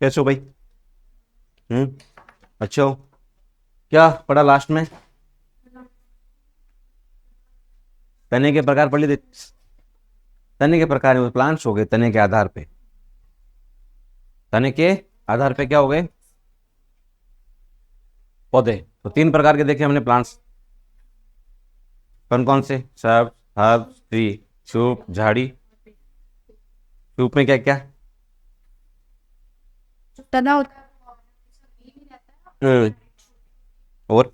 कैसे हो भाई? अच्छा हो। क्या पढ़ा लास्ट में? तने के प्रकार पढ़ लिए थे? तने के प्रकार में प्लांट्स हो गए तने के आधार पे। तने के आधार पे क्या हो गए? पौधे। तो तीन प्रकार के देखे हमने प्लांट्स। कौन कौन से? सब, हर्ब, ट्री, सूप, झाड़ी। सूप में क्या क्या? तना होता हम्म, और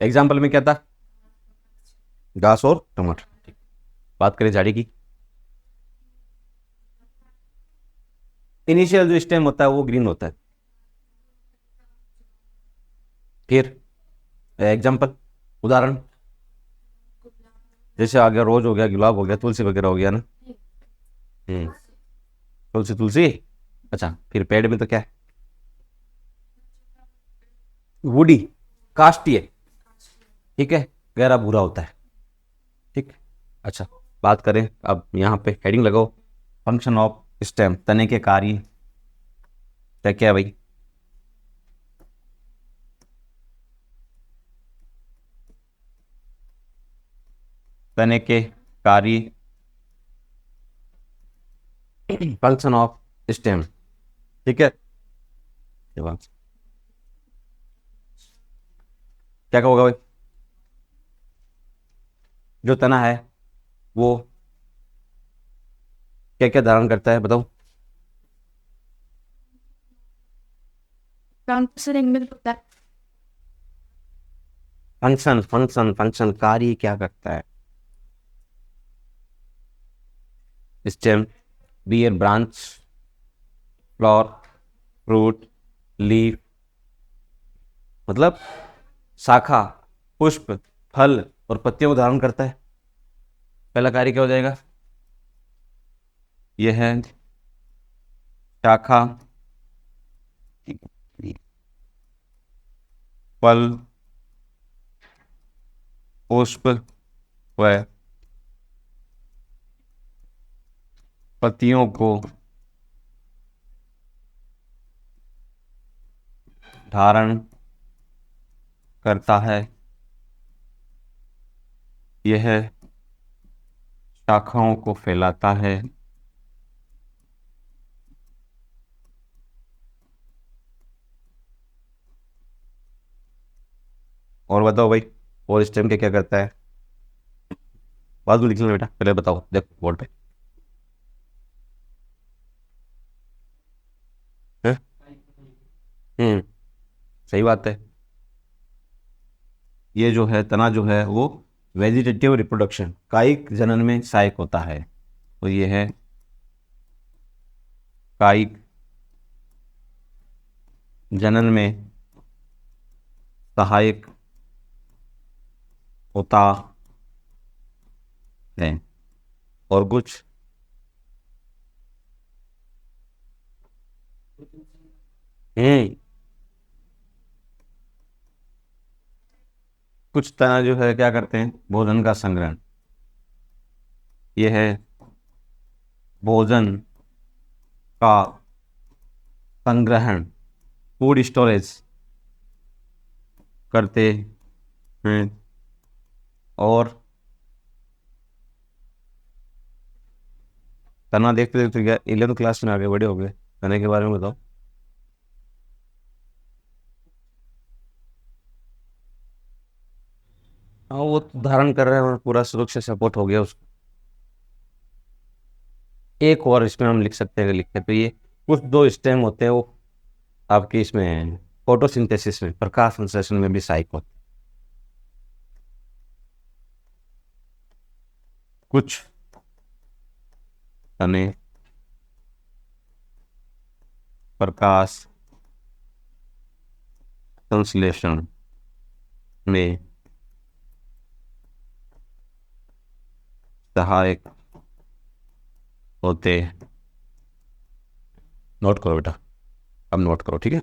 एग्जाम्पल में क्या था? घास और टमाटर। बात करें झाड़ी की। इनिशियल जो स्टेम होता है वो ग्रीन होता है। फिर एग्जाम्पल, उदाहरण। जैसे आ गया रोज, हो गया गुलाब, हो गया तुलसी वगैरह, हो गया ना। हम्म। तुलसी तुलसी। अच्छा, फिर पेड़ में तो क्या है? वुडी, काष्टीय। ठीक है। गहरा भूरा होता है। ठीक। अच्छा, बात करें अब यहाँ पे हेडिंग लगाओ। फंक्शन ऑफ स्टेम, तने के कार्य क्या क्या है भाई? तने के कार्य, फंक्शन ऑफ स्टेम। ठीक है। जवाब क्या होगा भाई? जो तना है वो क्या क्या धारण करता है, बताओ। प्लांट से रिंग होता है। फंक्शन फंक्शन फंक्शन, कार्य क्या करता है? स्टेम, बियर, ब्रांच, फ्लावर, फ्रूट, लीफ। मतलब शाखा, पुष्प, फल और पत्तियों को धारण करता है। पहला कार्य क्या हो जाएगा? यह है शाखा, फल, पुष्प व पत्तियों को धारण करता है। यह शाखाओं को फैलाता है। और बताओ भाई, और स्टेम क्या क्या करता है? बात लिख लेना बेटा, पहले बताओ, देखो बोर्ड पे। हैं? हम्म, सही बात है। ये जो है तना जो है वो वेजिटेटिव रिप्रोडक्शन, कायिक जनन में सहायक होता है। तो ये है कायिक जनन में सहायक होता है। और कुछ? हम्म, कुछ तना जो है क्या करते हैं? भोजन का संग्रहण। ये है भोजन का संग्रहण, फूड स्टोरेज करते हैं। और तना देखते देखते क्या 11th क्लास में आगे बड़े हो गए, तने के बारे में बताओ। हाँ, वो तो धारण कर रहे हैं और पूरा सुरक्षा सपोर्ट हो गया उसको। एक और इसमें हम लिख सकते हैं, अगर लिखे तो ये कुछ दो स्टेम होते हैं वो आपके इसमें फोटोसिंथेसिस में, प्रकाश संश्लेषण में भी सहायक होते हैं। कुछ तने प्रकाश संश्लेषण में सहायक होते। नोट करो बेटा, अब नोट करो, ठीक है।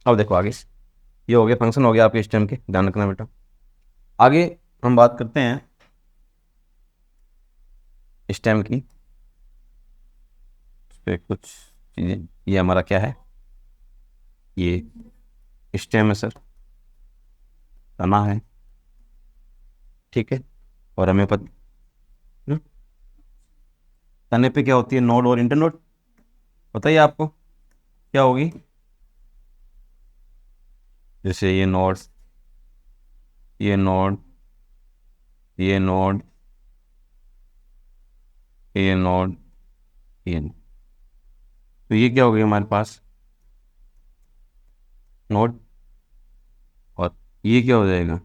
अब देखो आगे, ये हो गया फंक्शन, हो गया आपके स्टेम के, ध्यान रखना बेटा। आगे हम बात करते हैं स्टेम की, इस पे कुछ चीज़ें। ये हमारा क्या है, ये स्टेम है सर, तना है, ठीक है। और हमें तने पे क्या होती है, नोड और इंटरनोड। बताइए आपको क्या होगी, जैसे ये नोड, ये नोड, ये नोड, ये नोड, ये नोड। तो ये क्या हो गया हमारे पास, नोड, और ये क्या हो जाएगा,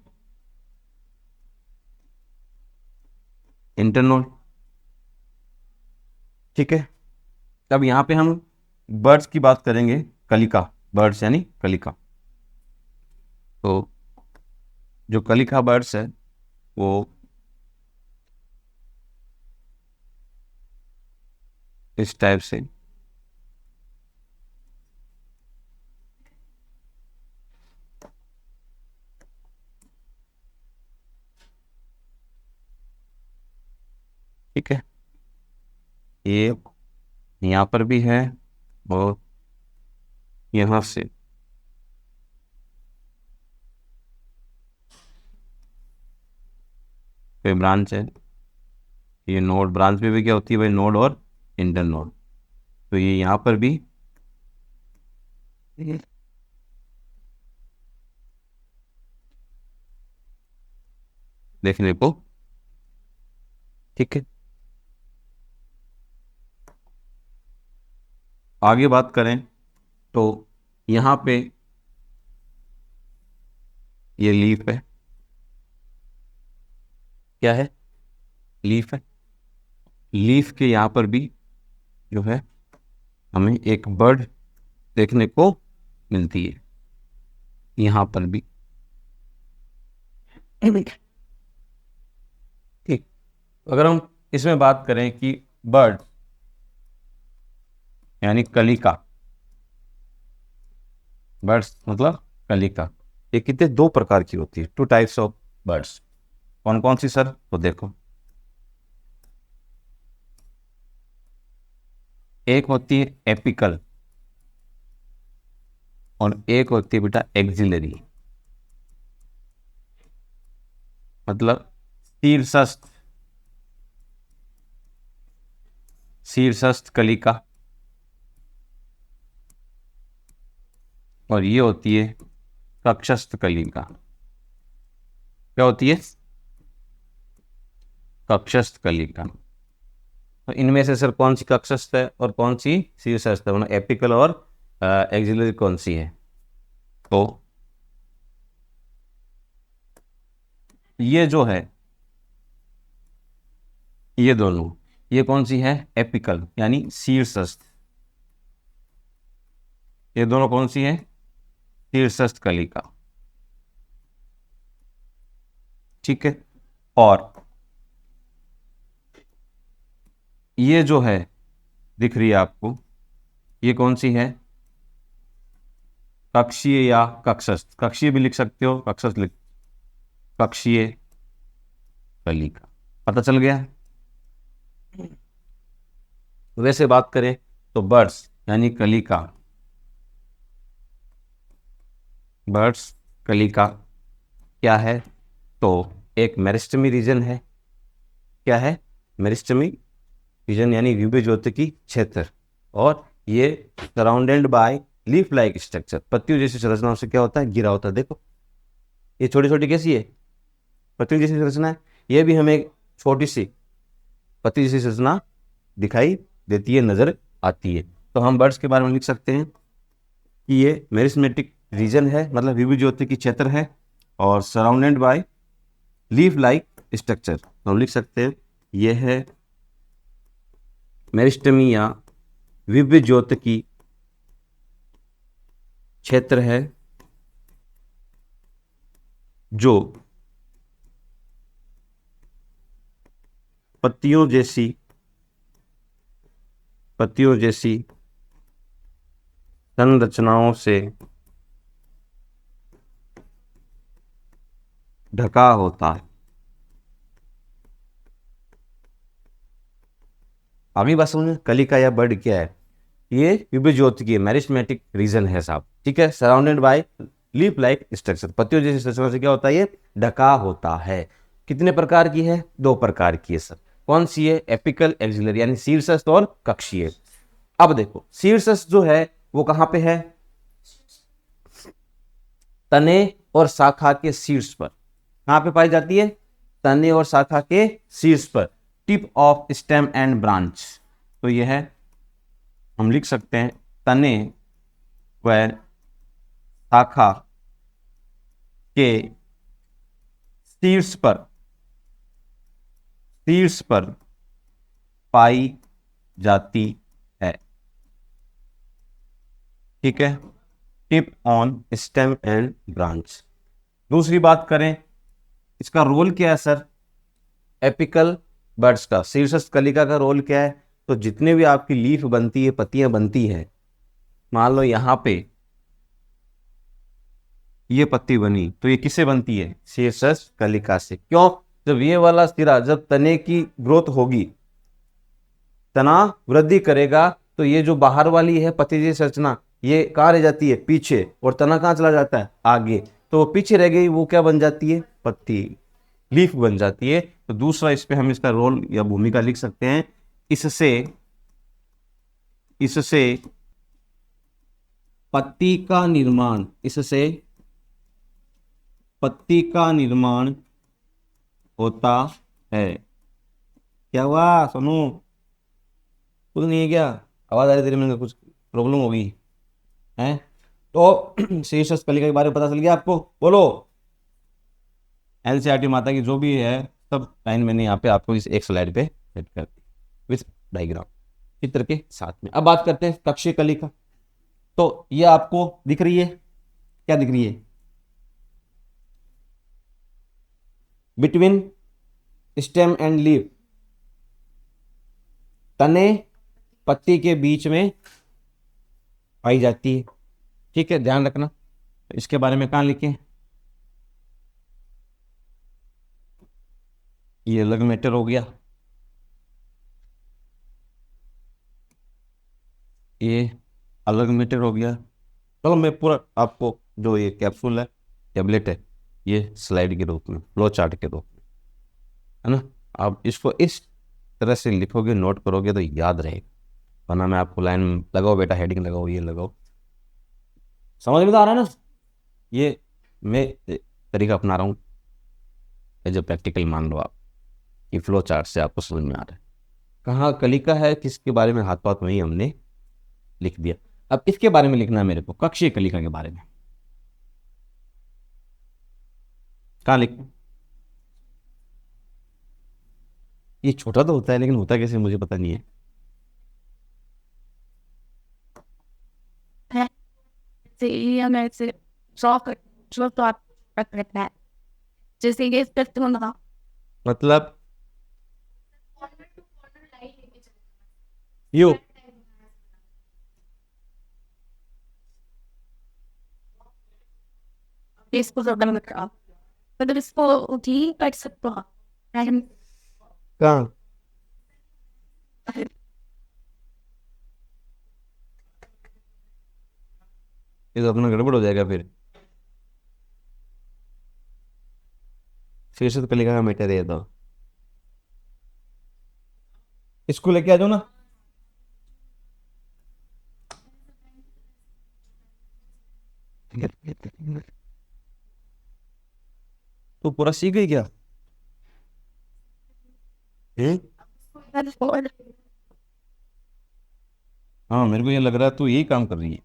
इंटरनोड, ठीक है। अब यहाँ पे हम बर्ड्स की बात करेंगे, कलिका, बर्ड्स यानी कलिका। तो जो कलिका बर्ड्स है वो इस टाइप से ठीक है, ये यहाँ पर भी है, और यहाँ से कोई ब्रांच है, ये नोड, ब्रांच में भी क्या होती है भाई, नोड और इंटर नोड। तो ये यहाँ पर भी देखने को, ठीक है। आगे बात करें तो यहाँ पे ये लीफ है, क्या है, लीफ है। लीफ के यहाँ पर भी जो है हमें एक बर्ड देखने को मिलती है, यहाँ पर भी, ठीक। अगर हम इसमें बात करें कि बर्ड यानी कलिका, बर्ड्स मतलब कलिका, ये कितने, दो प्रकार की होती है, टू टाइप्स ऑफ बर्ड्स। कौन कौन सी सर, तो देखो, एक होती है एपिकल और एक होती है बेटा एक्सिलरी, मतलब शीर्षस्थ, शीर्षस्थ कलिका, और ये होती है कक्षस्थ कलिका। क्या होती है, कक्षस्थ कलिका। तो इनमें से सर कौन सी कक्षस्थ है और कौन सी शीर्षस्थ है, मतलब एपिकल और एक्सिलरी कौन सी है। तो ये जो है, ये दोनों, ये कौन सी है, एपिकल यानी शीर्षस्थ, ये दोनों कौन सी है, शीर्षस्थ कलिका, ठीक है। और ये जो है दिख रही है आपको, ये कौन सी है, कक्षीय या कक्षस्थ, कक्षीय भी लिख सकते हो, कक्षस्थ लिख, कक्षीय कलिका, पता चल गया। वैसे बात करें तो बर्ड्स यानी कलिका, बर्ड्स कलिका क्या है, तो एक मेरिस्टमी रीजन है, क्या है, मेरिस्टमी रीजन यानी विभज्योतिकी क्षेत्र, और ये surrounded by leaf like structure, पत्तियों जैसी संरचनाओं से क्या होता है, घिरा होता है। देखो ये छोटी छोटी कैसी है, पत्तियों जैसी संरचना है, ये भी हमें एक छोटी सी पत्ती जैसी संरचना दिखाई देती है, नजर आती है। तो हम बर्ड्स के बारे में लिख सकते हैं कि ये मेरिस्मेटिक रीजन है, मतलब विभज्योतिकी क्षेत्र है, और surrounded by leaf like structure. तो हम लिख सकते हैं ये है मेरिस्टमी या विभज्योतिकी क्षेत्र है, जो पत्तियों जैसी संरचनाओं से ढका होता है। अगली बात समझ, कलिका या बर्ड क्या है? ये विभज्योति की मैरिस्मेटिक रीजन है साहब, ठीक है, surrounded by leaf like structure, पत्तियों जैसी संरचना से क्या होता है? ये ढका होता है। कितने प्रकार की है? 2 प्रकार की है सर। कौन सी है? एपिकल, एक्सिलरी, यानी शीर्षस्थ और कक्षीय। अब देखो शीर्षस्थ जो है वो कहां पे है? तने और शाखा के शीर्ष पर। कहां पे पाई जाती है? तने और शाखा के शीर्ष पर, tip of stem and branch. तो ये है, हम लिख सकते हैं तने व शाखा के शीर्ष पर पाई जाती है, ठीक है, tip on stem and branch. दूसरी बात करें, इसका रोल क्या है सर? एपिकल बर्ड्स का, शीर्षस्थ कलिका का रोल क्या है? तो जितने भी आपकी लीफ बनती है, पत्तियां बनती है, मान लो यहां पे ये पत्ती बनी, तो ये किससे बनती है? शीर्षस्थ कलिका से। क्यों? जब ये वाला सिरा, जब तने की ग्रोथ होगी, तना वृद्धि करेगा, तो ये जो बाहर वाली है पत्ती जैसी संरचना, ये कहाँ रह जाती है? पीछे। और तना कहाँ चला जाता है? आगे। तो वो पीछे रह गई, वो क्या बन जाती है? पत्ती, लीफ बन जाती है। तो दूसरा इस पे हम इसका रोल या भूमिका लिख सकते हैं, इससे इससे पत्ती का निर्माण, इससे पत्ती का निर्माण होता है। क्या हुआ सोनू? कुछ नहीं है क्या? आवाज आ रही तेरी में? कुछ प्रॉब्लम होगी है? तो शीर्षस्थ कलिका के बारे में पता चल गया आपको? बोलो। एनसीईआरटी माता की जो भी है सब लाइन मैंने यहाँ पे आपको इस एक स्लाइड पे सेट कर दी विथ डायग्राम, चित्र के साथ में। अब बात करते हैं कक्षीय कलिका। तो ये आपको दिख रही है, क्या दिख रही है? बिटवीन स्टेम एंड लीफ, तने पत्ती के बीच में पाई जाती है, ठीक है, ध्यान रखना। इसके बारे में कहाँ लिखे? ये अलग मैटर हो गया, ये अलग मैटर हो गया। चलो मैं पूरा आपको, जो ये कैप्सूल है, टेबलेट है, ये स्लाइड के रूप में, फ्लो चार्ट के रूप में, है ना, आप इसको इस तरह से लिखोगे, नोट करोगे तो याद रहेगा। वरना मैं आपको लाइन लगाओ बेटा, हेडिंग लगाओ, ये लगाओ, समझ में तो आ रहा है ना? ये मैं तरीका अपना रहा हूँ, एज ए प्रैक्टिकल मान लो आप, कि फ्लो चार्ट से आपको समझ में आ रहा है कहाँ कलिका है, किसके बारे में, हाथ पाथ वही हमने लिख दिया। अब इसके बारे में लिखना है मेरे को, कक्षीय कलिका के बारे में। कहाँ लिख? ये छोटा तो होता है, लेकिन होता कैसे मुझे पता नहीं है। है से ये हमें से ड्रॉ कर, जो तो आप रखना है, जैसे ये करते हो ना, मतलब यू इसको ज्यादा मत करो, मतलब इसको ठीक कर सकते हो। कहाँ? ये तो अपना गड़बड़ हो जाएगा फिर। शीर्षक कलिका का मैटर है तो इसको लेके आ जाओ ना। तो पूरा सीख गई क्या? हैं? हाँ मेरे को ये लग रहा है तू यही काम कर रही है।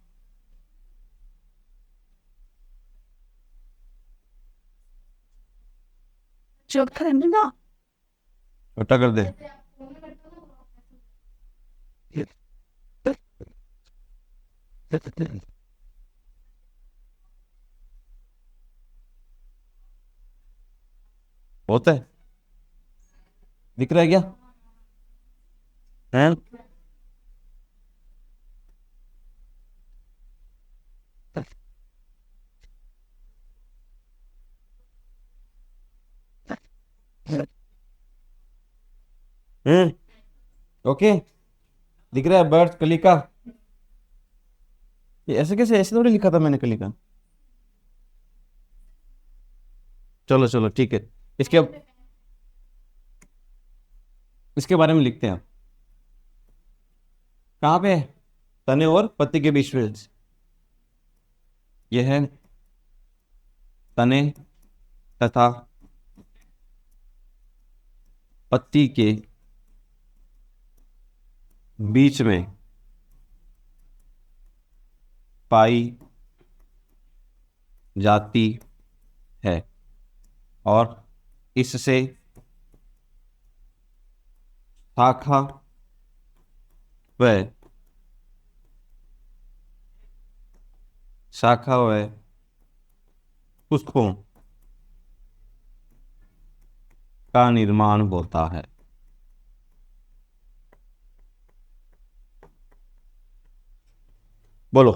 जो करना ना, छोटा कर दे। होता है, दिख रहा है क्या? हैं? ओके, दिख रहा है बर्ड्स कलिका। ये ऐसे कैसे, ऐसे थोड़ी लिखा था मैंने कलिका। चलो चलो ठीक है, इसके इसके बारे में लिखते हैं। कहाँ पे है? तने और पत्ती के बीच में। यह है तने तथा पत्ती के बीच में पाई जाती है और इससे शाखा व शाखा व पुष्पों का निर्माण होता है। बोलो।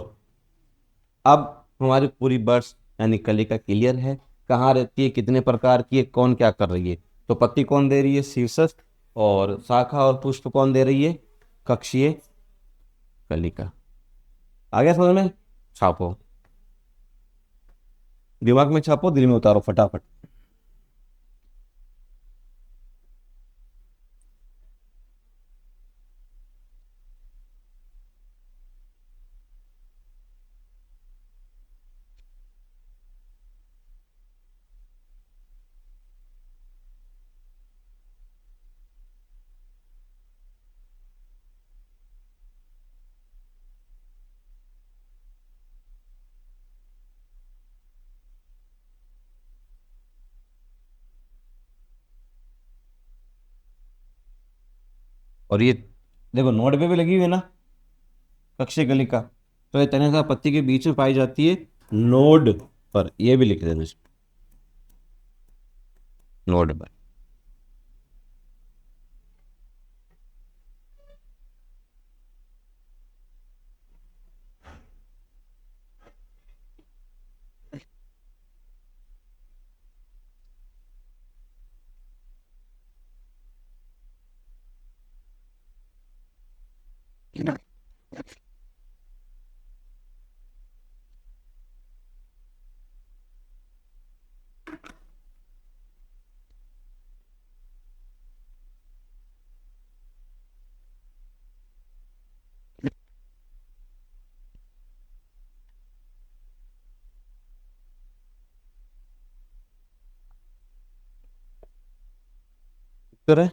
अब हमारी पूरी बर्ड्स यानी कलिका क्लियर है, कहाँ रहती है, कितने प्रकार की है, कौन क्या कर रही है। तो पत्ती कौन दे रही है, शीर्षस्थ, और शाखा और पुष्प कौन दे रही है, कक्षीय कलिका। आ गया समझ में? छापो, दिमाग में छापो, दिल में उतारो फटाफट। और ये देखो नोड पे भी लगी हुई है ना, कक्षीय कलिका। तो ये तने तथा पत्ती के बीच में पाई जाती है नोड पर, ये भी लिख देना इसमें, नोड पर। उत्तर है।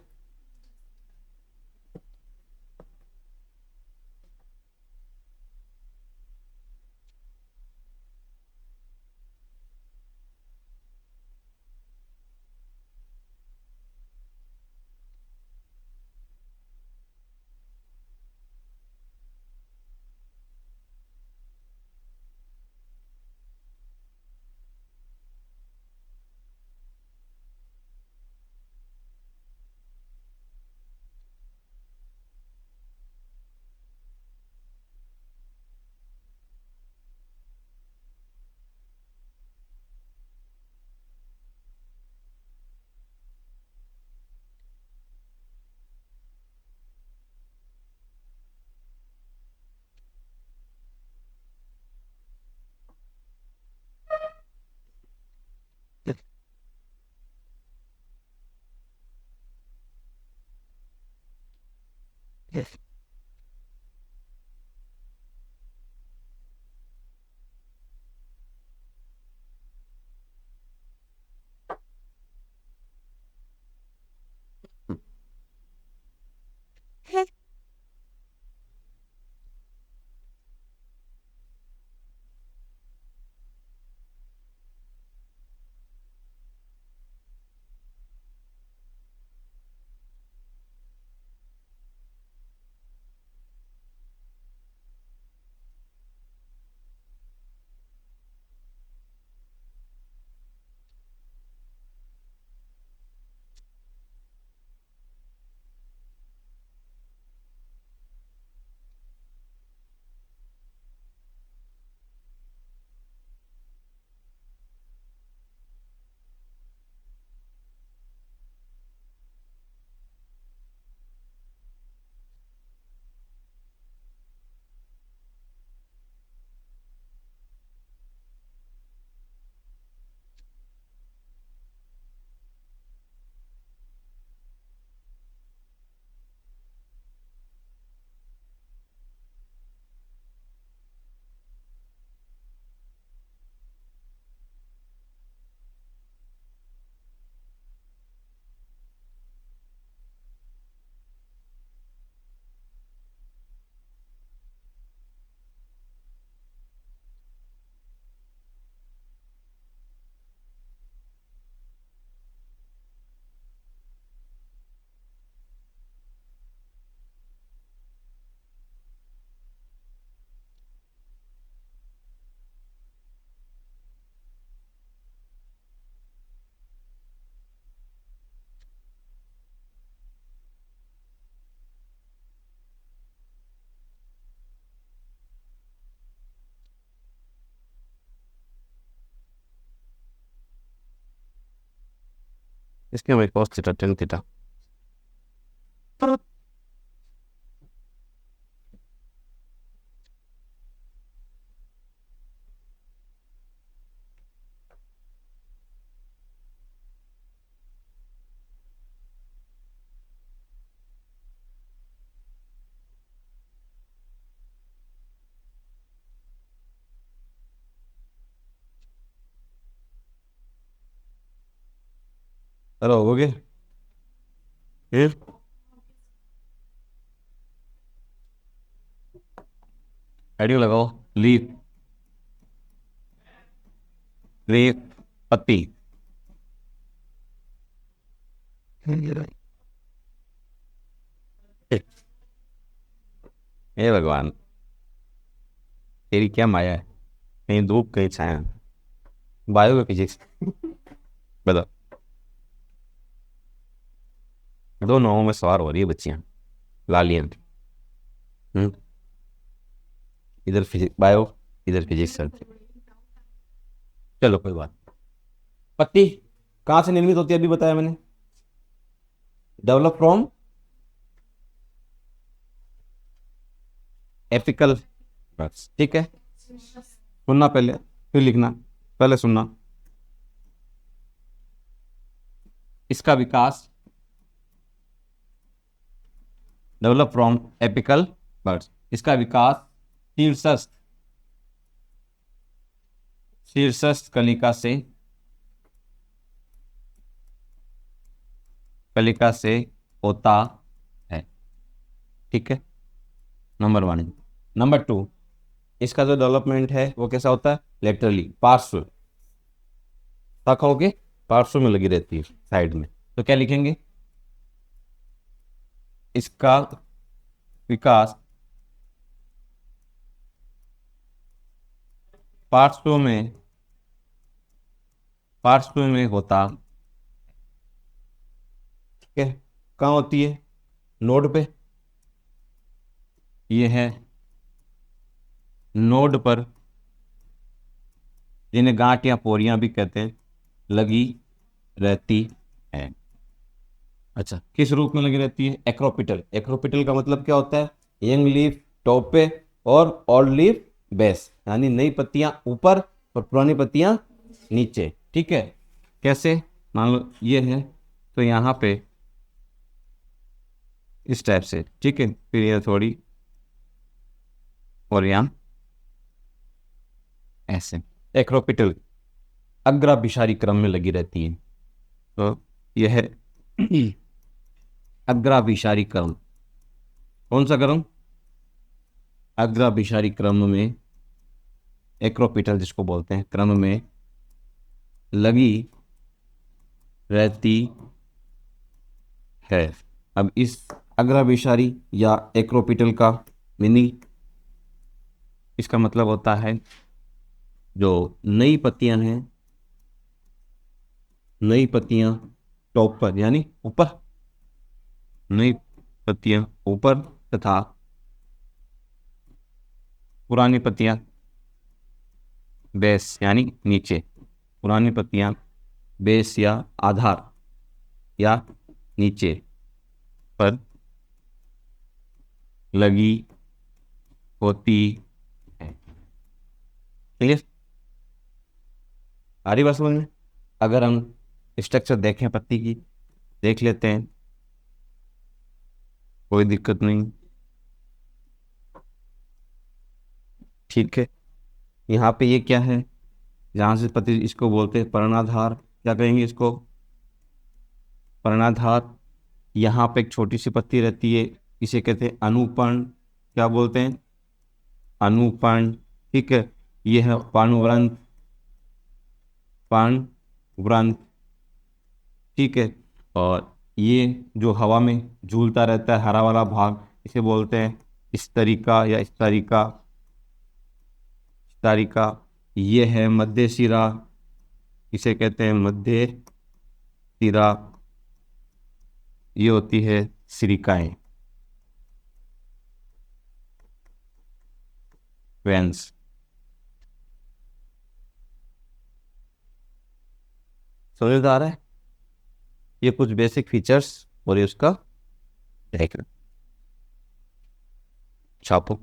इसके हमारे cos थीटा tan थीटा। चलो हो गए फिर हेडिंग लगाओ, लीफ, लीफ, पत्ती। हे भगवान, तेरी क्या माया है, कहीं धूप कहीं छाया। बायो का फिजिक्स बताओ। दो नावों में सवार हो रही है बच्चियां, लालियां। इधर फिजिक्स बायो, इधर फिजिक्स सर। चलो कोई बात। पत्ती कहाँ से निर्मित होती है अभी बताया मैंने, डेवलप फ्रॉम एपिकल बर्ड्स। ठीक है, सुनना पहले फिर लिखना, पहले सुनना। इसका विकास डेवलप फ्रॉम एपिकल बर्ड्स, इसका विकास शीर्षस्थ शीर्षस्थ कलिका से होता है। ठीक है, नंबर 1। नंबर 2, इसका जो डेवलपमेंट है वो कैसा होता है, लेटरली, पार्श्व, शाखाओं के पार्श्व में लगी रहती है, साइड में। तो क्या लिखेंगे, इसका विकास पार्श्व में होता। ठीक है, कहाँ होती है, नोड पे। ये है नोड पर, जिन्हें गांठ या पोरियां भी कहते हैं, लगी रहती है। अच्छा, किस रूप में लगी रहती है, एक्रोपिटल। एक्रोपिटल का मतलब क्या होता है, यंग लीफ टॉप पे और ओल्ड लीफ बेस, यानी नई पत्तियां ऊपर और पुरानी पत्तियां नीचे। ठीक है, कैसे, मान लो ये है तो यहाँ पे इस टाइप से। ठीक है, फिर ये थोड़ी और यहाँ ऐसे। एक्रोपिटल अग्राभिसारी क्रम में लगी रहती है। तो यह है अग्राभिसारी क्रम। कौन सा क्रम, अग्राभिसारी क्रम में, एक्रोपिटल जिसको बोलते हैं, क्रम में लगी रहती है। अब इस अग्राभिसारी या एक्रोपिटल का मीनिंग, इसका मतलब होता है जो नई पत्तियां हैं, नई पत्तियां टॉप पर यानी ऊपर, नई पत्तियां ऊपर तथा पुरानी पत्तियां बेस यानी नीचे। पुरानी पत्तियां बेस या आधार या नीचे पर लगी होती है। क्लियर, आ रही बात समझ में। अगर हम स्ट्रक्चर देखें पत्ती की, देख लेते हैं, कोई दिक्कत नहीं। ठीक है, यहाँ पे ये क्या है, जहाँ से पत्ती, इसको बोलते हैं पर्णाधार। क्या कहेंगे इसको, पर्णाधार। यहाँ पे एक छोटी सी पत्ती रहती है, इसे कहते हैं अनुपर्ण। क्या बोलते हैं, अनुपर्ण। ठीक है, ये है पर्णवृंत, पर्णवृंत। ठीक है, और ये जो हवा में झूलता रहता है हरा वाला भाग, इसे बोलते हैं स्तरिका या स्तरिका, स्तरिका। ये है मध्य शिरा, इसे कहते हैं मध्य शिरा। ये होती है सिरिकाएं, वेंस। समझ आ रहा है, ये कुछ बेसिक फीचर्स और ये उसका डायग्राम छापो।